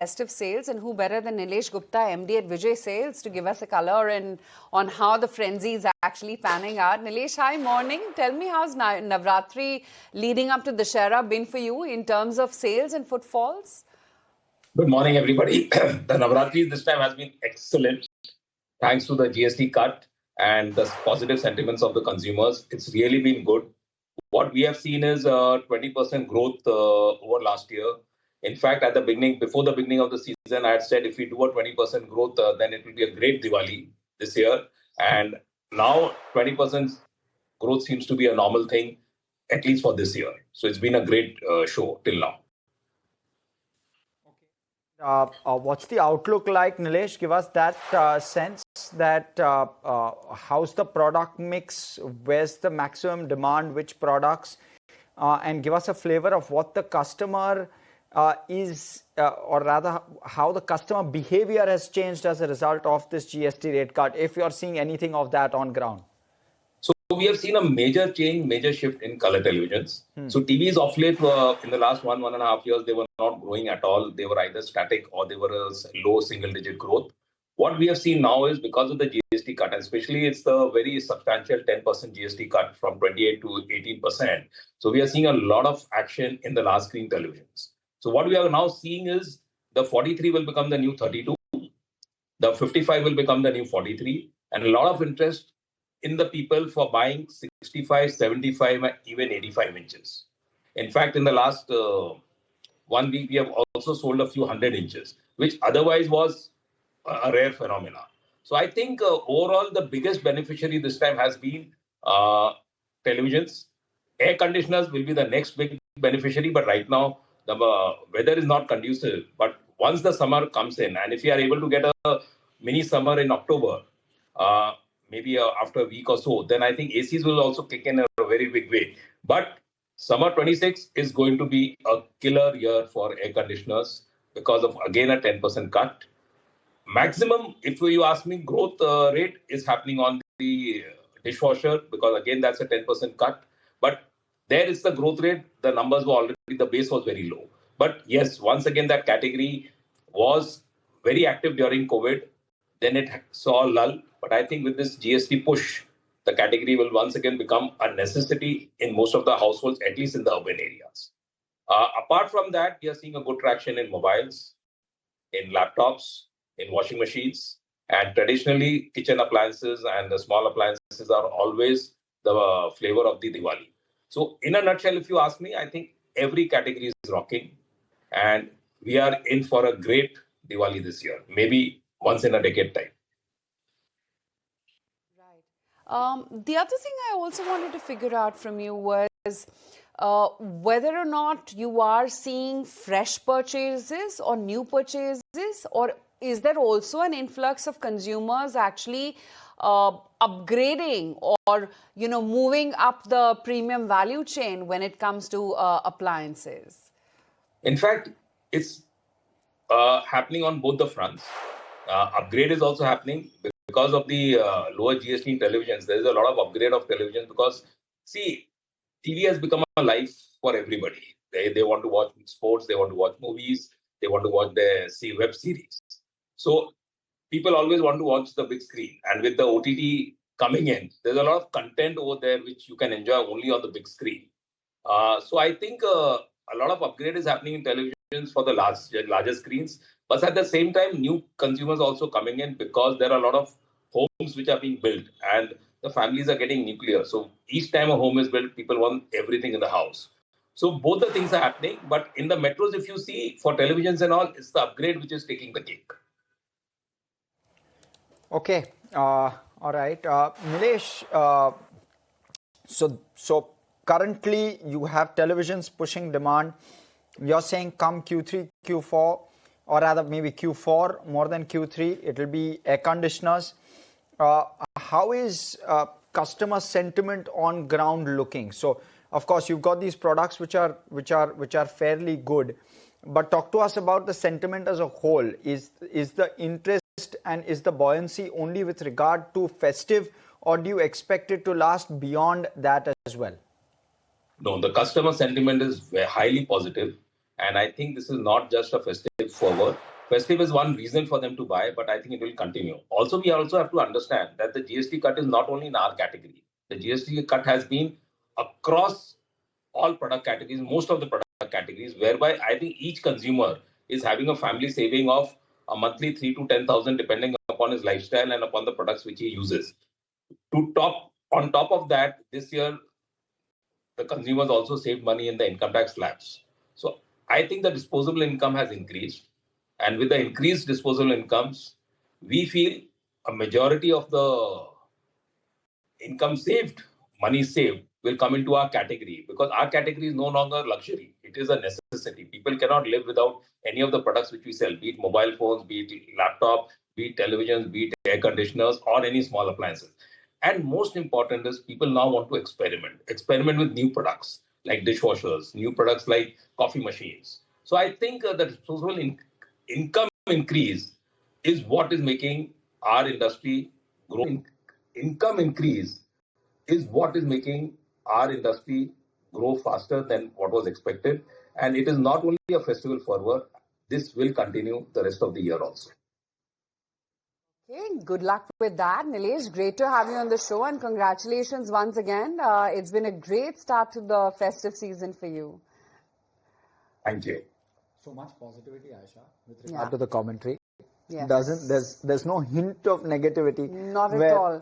Festive sales, and who better than Nilesh Gupta, MD at Vijay Sales, to give us a color on how the frenzy is actually panning out. Nilesh, hi, morning. Tell me, how's Navratri leading up to Dussehra been for you in terms of sales and footfalls? Good morning, everybody. The Navratri this time has been excellent. Thanks to the GST cut and the positive sentiments of the consumers. It's really been good. What we have seen is 20% growth over last year. In fact, at the beginning, before the beginning of the season, I had said if we do a 20% growth, then it will be a great Diwali this year. And now 20% growth seems to be a normal thing, at least for this year. So it's been a great show till now. What's the outlook like, Nilesh? Give us that sense that how's the product mix, where's the maximum demand, which products, and give us a flavor of what the customer is, or rather how the customer behavior has changed as a result of this GST rate cut, if you're seeing anything of that on ground. So we have seen a major change, major shift in color televisions. So TVs of late, in the last 1.5 years, they were not growing at all. They were either static or they were a low single-digit growth. What we have seen now is because of the GST cut, and especially it's the very substantial 10% GST cut from 28 to 18%. So we are seeing a lot of action in the large screen televisions. So what we are now seeing is the 43 will become the new 32, the 55 will become the new 43, and a lot of interest in the people for buying 65, 75, and even 85 inches. In fact, in the last 1 week, we have also sold a few 100 inches, which otherwise was a rare phenomenon. So I think overall, the biggest beneficiary this time has been televisions. Air conditioners will be the next big beneficiary, but right now, the weather is not conducive. But once the summer comes in, and if you are able to get a mini summer in October, maybe after a week or so, then I think ACs will also kick in a very big way. But summer 26 is going to be a killer year for air conditioners because of, again, a 10% cut. Maximum, if you ask me, growth rate is happening on the dishwasher because, again, that's a 10% cut. But there is the growth rate. The numbers were already, the base was very low. But yes, once again, that category was very active during COVID. Then it saw a lull. But I think with this GST push, the category will once again become a necessity in most of the households, at least in the urban areas. Apart from that, we are seeing a good traction in mobiles, in laptops, in washing machines. And traditionally, kitchen appliances and the small appliances are always the flavor of the Diwali. So in a nutshell, if you ask me, I think every category is rocking. And we are in for a great Diwali this year, maybe once in a decade time. Right. The other thing I also wanted to figure out from you was whether or not you are seeing fresh purchases or new purchases, or is there also an influx of consumers actually upgrading or moving up the premium value chain when it comes to appliances? In fact, it's happening on both the fronts. Upgrade is also happening because of the lower GST in televisions. There is a lot of upgrade of televisions because, see, TV has become a life for everybody. They want to watch sports, they want to watch movies, they want to watch see web series. So people always want to watch the big screen. And with the OTT coming in, there's a lot of content over there which you can enjoy only on the big screen. So I think a lot of upgrade is happening in televisions for the larger screens. But at the same time, new consumers also coming in because there are a lot of homes which are being built and the families are getting nuclear. So each time a home is built, people want everything in the house. So both the things are happening. But in the metros, if you see, for televisions and all, it's the upgrade which is taking the cake. Okay. All right. Nilesh, so currently you have televisions pushing demand. You're saying come Q3, Q4, or rather maybe Q4 more than Q3, it will be air conditioners. How is customer sentiment on ground looking? So, of course, you've got these products which are fairly good, but talk to us about the sentiment as a whole. Is the interest and is the buoyancy only with regard to festive, or do you expect it to last beyond that as well? No, the customer sentiment is highly positive. And I think this is not just a festive forward. Festive is one reason for them to buy, but I think it will continue. Also, we also have to understand that the GST cut is not only in our category. The GST cut has been across all product categories, most of the product categories, whereby I think each consumer is having a family saving of a monthly 3 to 10,000, depending upon his lifestyle and upon the products which he uses. On top of that, this year the consumers also saved money in the income tax slabs. So I think the disposable income has increased, and with the increased disposable incomes, we feel a majority of the income saved, money saved, will come into our category, because our category is no longer luxury. It is a necessity. People cannot live without any of the products which we sell, be it mobile phones, be it laptop, be it televisions, be it air conditioners, or any small appliances. And most important is people now want to experiment with new products like dishwashers, new products like coffee machines. So I think the disposable income increase is what is making our industry grow. Income increase is what is making our industry grow faster than what was expected. And it is not only a festival fervor, this will continue the rest of the year also. Okay, good luck with that, Nilesh. Great to have you on the show, and congratulations once again. It's been a great start to the festive season for you. Thank you. So much positivity, Aisha, with regard to the commentary. Yes. There's no hint of negativity. Not at all.